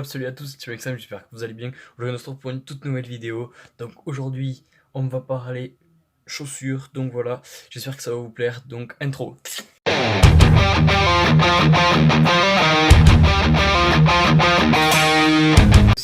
Salut à tous, c'est Maxime, j'espère que vous allez bien. Aujourd'hui on se retrouve pour une toute nouvelle vidéo. Donc aujourd'hui on va parler chaussures, donc voilà, j'espère que ça va vous plaire. Donc intro.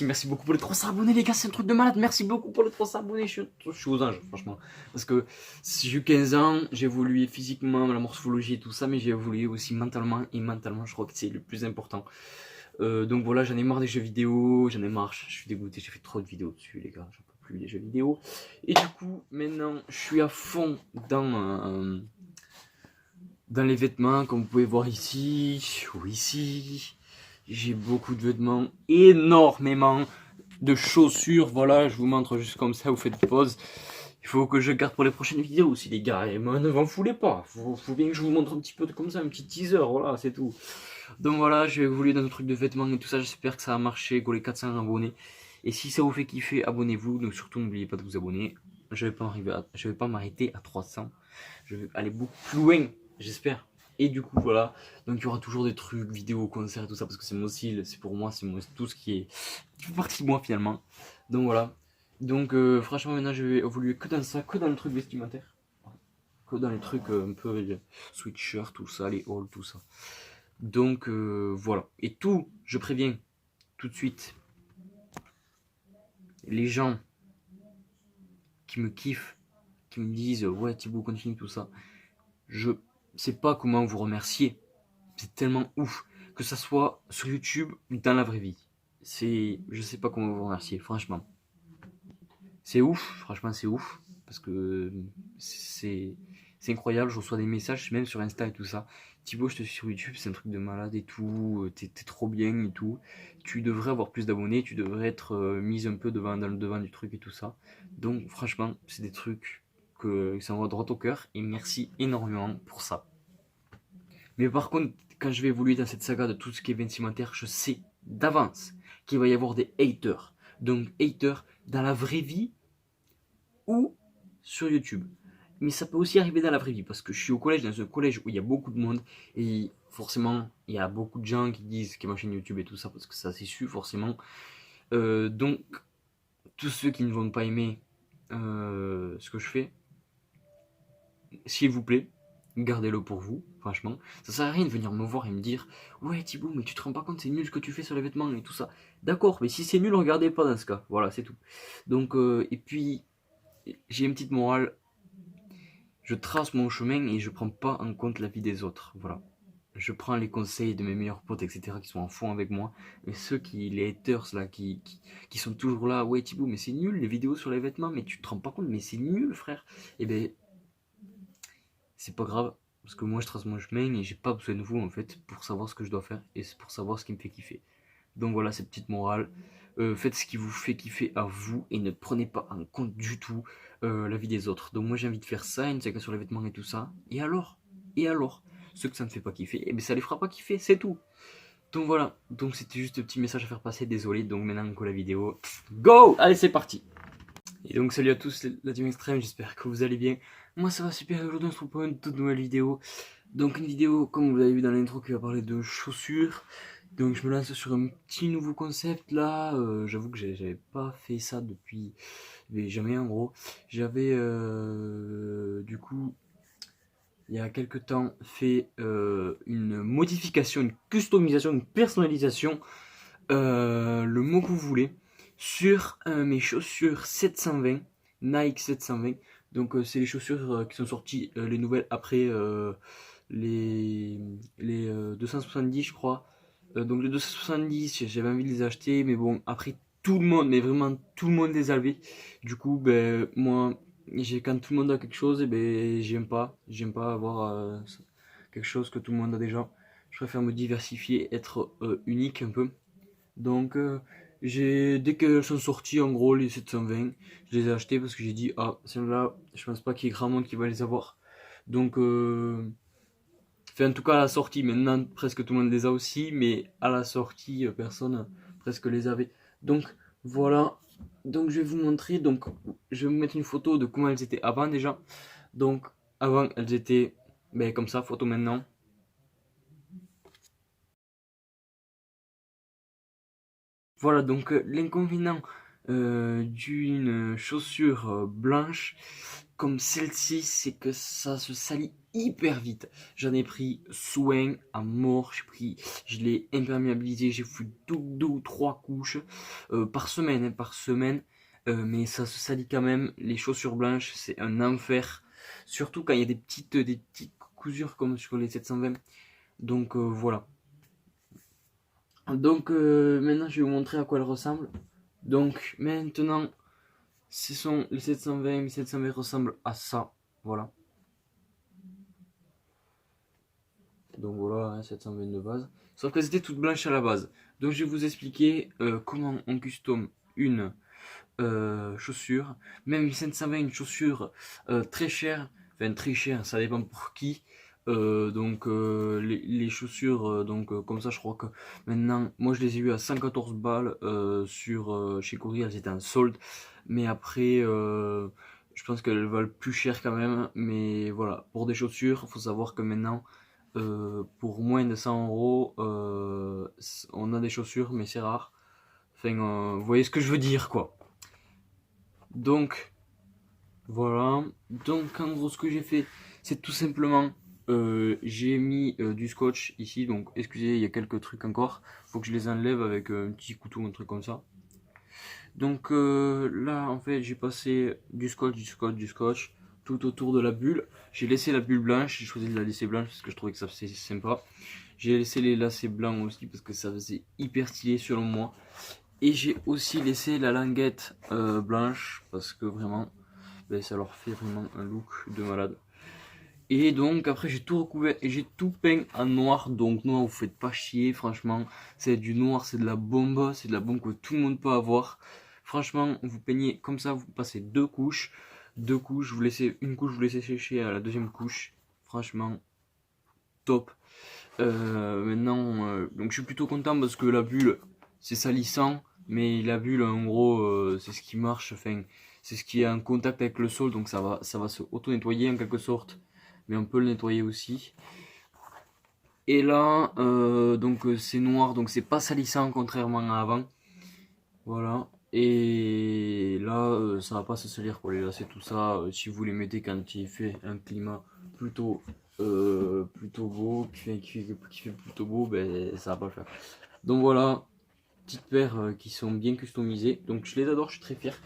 Merci beaucoup pour les 300 abonnés les gars, c'est un truc de malade. Merci beaucoup pour les 300 abonnés, je suis aux anges franchement. Parce que si j'ai eu 15 ans, j'ai évolué physiquement, la morphologie et tout ça, mais j'ai évolué aussi mentalement. Et mentalement je crois que c'est le plus important. Donc voilà, j'en ai marre des jeux vidéo, j'en ai marre, je suis dégoûté, j'ai fait trop de vidéos dessus les gars, j'en peux plus des jeux vidéo. Et du coup, maintenant, je suis à fond dans les vêtements, comme vous pouvez voir ici, ou ici. J'ai beaucoup de vêtements, énormément de chaussures, voilà, je vous montre juste comme ça, vous faites pause. Il faut que je garde pour les prochaines vidéos aussi les gars, et moi ne m'en foulez pas, faut bien que je vous montre un petit peu comme ça, un petit teaser, voilà, c'est tout. Donc voilà, j'ai évolué dans un truc de vêtements et tout ça, j'espère que ça a marché, go les 400 abonnés. Et si ça vous fait kiffer, abonnez-vous, donc surtout n'oubliez pas de vous abonner. Je vais pas m'arrêter à 300, je vais aller beaucoup plus loin, j'espère. Et du coup voilà, donc il y aura toujours des trucs, vidéos, concerts et tout ça, parce que c'est mon style, c'est pour moi, c'est tout ce qui fait partie de moi finalement. Donc voilà, donc franchement maintenant je vais évoluer que dans ça, que dans le truc vestimentaire, que dans les trucs un peu sweatshirt, tout ça, les halls, tout ça. Donc voilà. Et tout, je préviens tout de suite, les gens qui me kiffent, qui me disent ouais Thibaut continue tout ça, je sais pas comment vous remercier. C'est tellement ouf, que ça soit sur YouTube ou dans la vraie vie. Je sais pas comment vous remercier, franchement. C'est ouf, franchement c'est ouf, parce que c'est c'est incroyable, je reçois des messages même sur Insta et tout ça. Thibaut, je te suis sur YouTube, c'est un truc de malade et tout, t'es trop bien et tout. Tu devrais avoir plus d'abonnés, tu devrais être mise un peu dans le devant du truc et tout ça. Donc franchement, c'est des trucs que ça me va droit au cœur et merci énormément pour ça. Mais par contre, quand je vais évoluer dans cette saga de tout ce qui est vestimentaire, je sais d'avance qu'il va y avoir des haters. Donc haters dans la vraie vie ou sur YouTube. Mais ça peut aussi arriver dans la vraie vie parce que je suis au collège, dans un collège où il y a beaucoup de monde et forcément il y a beaucoup de gens qui disent qu'il y a ma chaîne YouTube et tout ça parce que ça c'est su forcément. Donc tous ceux qui ne vont pas aimer ce que je fais, s'il vous plaît, gardez-le pour vous, franchement. Ça sert à rien de venir me voir et me dire ouais Thibaut, mais tu te rends pas compte, c'est nul ce que tu fais sur les vêtements et tout ça. D'accord, mais si c'est nul, regardez pas dans ce cas. Voilà, c'est tout. Donc, et puis, j'ai une petite morale, je trace mon chemin et je prends pas en compte la vie des autres. Voilà. Je prends les conseils de mes meilleurs potes, etc., qui sont en fond avec moi. Et ceux les haters, là, qui sont toujours là, ouais, Thibaut, mais c'est nul, les vidéos sur les vêtements, mais tu te rends pas compte, mais c'est nul, frère. Et ben, c'est pas grave, parce que moi, je trace mon chemin et j'ai pas besoin de vous, en fait, pour savoir ce que je dois faire et pour savoir ce qui me fait kiffer. Donc voilà, cette petite morale. Faites ce qui vous fait kiffer à vous et ne prenez pas en compte du tout la vie des autres. Donc moi j'ai envie de faire ça, une saga sur les vêtements et tout ça. Et alors ceux que ça ne fait pas kiffer, eh bien ça les fera pas kiffer, c'est tout. Donc voilà, donc c'était juste un petit message à faire passer, désolé. Donc maintenant que la vidéo, go. Allez c'est parti. Et donc salut à tous la team extrême, j'espère que vous allez bien. Moi ça va super, aujourd'hui on se retrouve pour une toute nouvelle vidéo. Donc une vidéo, comme vous l'avez vu dans l'intro, qui va parler de chaussures. Donc je me lance sur un petit nouveau concept là. J'avoue que j'avais pas fait ça depuis mais jamais en gros. J'avais du coup il y a quelques temps fait une modification, une customisation, une personnalisation, le mot que vous voulez, sur mes chaussures 720, Nike 720. Donc c'est les chaussures qui sont sorties, les nouvelles après les, les 270 je crois. Donc les 270 j'avais envie de les acheter mais bon après tout le monde, mais vraiment tout le monde les avait. Du coup ben moi quand tout le monde a quelque chose et ben j'aime pas avoir quelque chose que tout le monde a déjà. Je préfère me diversifier, être unique un peu. Donc dès qu'elles sont sorties en gros les 720, je les ai achetées parce que j'ai dit ah celles-là je pense pas qu'il y ait grand monde qui va les avoir. Donc en tout cas à la sortie, maintenant presque tout le monde les a aussi, mais à la sortie personne presque les avait. Donc voilà, donc je vais vous montrer, donc je vais vous mettre une photo de comment elles étaient avant déjà. Donc avant elles étaient ben, comme ça, photo maintenant. Voilà, donc l'inconvénient d'une chaussure blanche comme celle-ci, c'est que ça se salit hyper vite. J'en ai pris soin à mort, je l'ai imperméabilisé, j'ai fait deux ou trois couches par semaine, hein, par semaine. Mais ça se salit quand même. Les chaussures blanches, c'est un enfer. Surtout quand il y a des petites cousures comme sur les 720. Donc voilà. Donc maintenant, je vais vous montrer à quoi elles ressemblent. Donc maintenant, ce sont les 720. Les 720 ressemblent à ça. Voilà. Donc voilà, hein, 720 de base. Sauf qu'elles étaient toutes blanches à la base. Donc je vais vous expliquer comment on custom une chaussure. Même 720, une chaussure très chère. Enfin très chère, ça dépend pour qui. Donc les chaussures, comme ça, je crois que maintenant, moi je les ai eu à 114 balles chez Courrier, elles étaient en solde. Mais après, je pense qu'elles valent plus cher quand même. Mais voilà, pour des chaussures, il faut savoir que maintenant, pour moins de 100 euros, on a des chaussures, mais c'est rare. Enfin, vous voyez ce que je veux dire, quoi. Donc, voilà. Donc, en gros, ce que j'ai fait, c'est tout simplement, j'ai mis du scotch ici. Donc, excusez, il y a quelques trucs encore. Faut que je les enlève avec un petit couteau, un truc comme ça. Donc là, en fait, j'ai passé du scotch tout autour de la bulle. J'ai laissé la bulle blanche. J'ai choisi de la laisser blanche parce que je trouvais que ça faisait sympa. J'ai laissé les lacets blancs aussi parce que ça faisait hyper stylé selon moi. Et j'ai aussi laissé la languette blanche parce que vraiment, ben, ça leur fait vraiment un look de malade. Et donc après j'ai tout recouvert et j'ai tout peint en noir. Donc noir, vous faites pas chier, franchement. C'est du noir, c'est de la bombe que tout le monde peut avoir. Franchement, vous peignez comme ça, vous passez deux couches. Deux couches, vous laissez une couche, vous laissez sécher à la deuxième couche. Franchement, top. Maintenant, donc je suis plutôt content parce que la bulle, c'est salissant, mais la bulle, en gros, c'est ce qui marche, enfin, c'est ce qui est en contact avec le sol, donc ça va se auto-nettoyer en quelque sorte, mais on peut le nettoyer aussi. Et là, donc c'est noir, donc c'est pas salissant contrairement à avant, voilà. Et là, ça va pas se salir pour les lacets, tout ça. Si vous les mettez quand il fait un climat plutôt plutôt beau, qui fait plutôt beau, ben ça va pas le faire. Donc voilà, petites paires qui sont bien customisées. Donc je les adore, je suis très fier.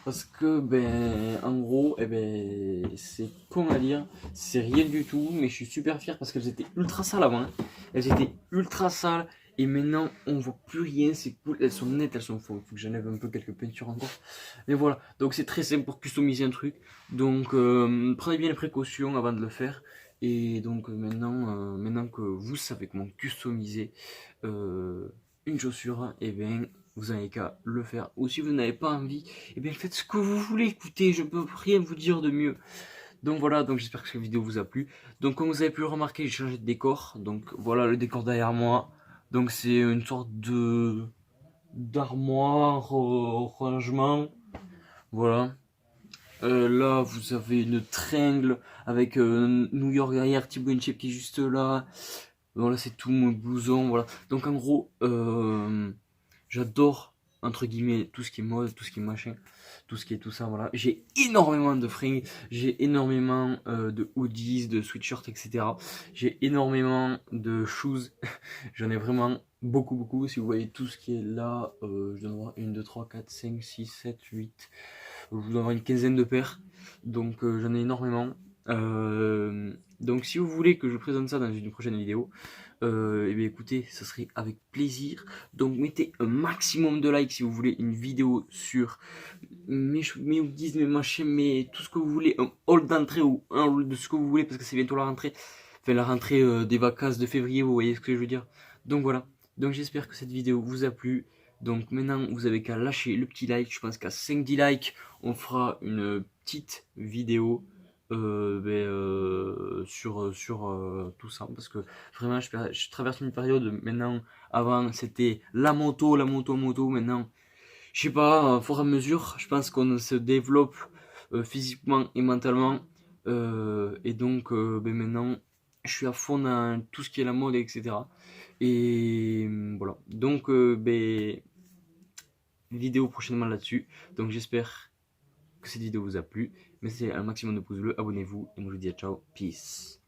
Parce que ben en gros, eh ben c'est con à dire, c'est rien du tout, mais je suis super fier parce qu'elles étaient ultra sales avant. Hein. Elles étaient ultra sales et maintenant on voit plus rien, c'est cool, elles sont nettes, elles sont faux. Il faut que j'enlève un peu quelques peintures encore. Mais voilà, donc c'est très simple pour customiser un truc. Donc prenez bien les précautions avant de le faire. Et donc maintenant que vous savez comment customiser une chaussure, et bien vous n'avez qu'à le faire. Ou si vous n'avez pas envie, et bien faites ce que vous voulez. Écoutez, je peux rien vous dire de mieux. Donc voilà, donc j'espère que cette vidéo vous a plu. Donc comme vous avez pu le remarquer, j'ai changé de décor. Donc voilà le décor derrière moi. Donc c'est une sorte de d'armoire, rangement. Voilà. Là, vous avez une tringle avec New York derrière, Thibaut Inchep qui est juste là. Voilà, c'est tout mon blouson. Voilà. Donc en gros, j'adore entre guillemets tout ce qui est mode, tout ce qui est machin, tout ce qui est tout ça. Voilà. J'ai énormément de fringues, j'ai énormément de hoodies, de sweatshirts, etc. J'ai énormément de shoes. J'en ai vraiment beaucoup, beaucoup. Si vous voyez tout ce qui est là, je dois en avoir 1, 2, 3, 4, 5, 6, 7, 8. Je dois avoir une quinzaine de paires. Donc j'en ai énormément. Donc si vous voulez que je présente ça dans une prochaine vidéo, et bien écoutez, ça serait avec plaisir. Donc mettez un maximum de likes si vous voulez une vidéo sur mes hoodies, mes machins, mes tout ce que vous voulez, un haul d'entrée ou un haul de ce que vous voulez parce que c'est bientôt la rentrée. Enfin la rentrée des vacances de février, vous voyez ce que je veux dire. Donc voilà. Donc j'espère que cette vidéo vous a plu. Donc maintenant vous avez qu'à lâcher le petit like. Je pense qu'à 5-10 likes, on fera une petite vidéo sur tout ça parce que vraiment je traverse une période maintenant. Avant c'était la moto, maintenant je sais pas, au fur et à mesure je pense qu'on se développe physiquement et mentalement, et donc maintenant je suis à fond dans tout ce qui est la mode, etc. Et voilà, donc vidéo prochainement là-dessus. Donc j'espère que cette vidéo vous a plu. Mettez un maximum de pouces bleus, abonnez-vous et moi je vous dis à ciao, peace.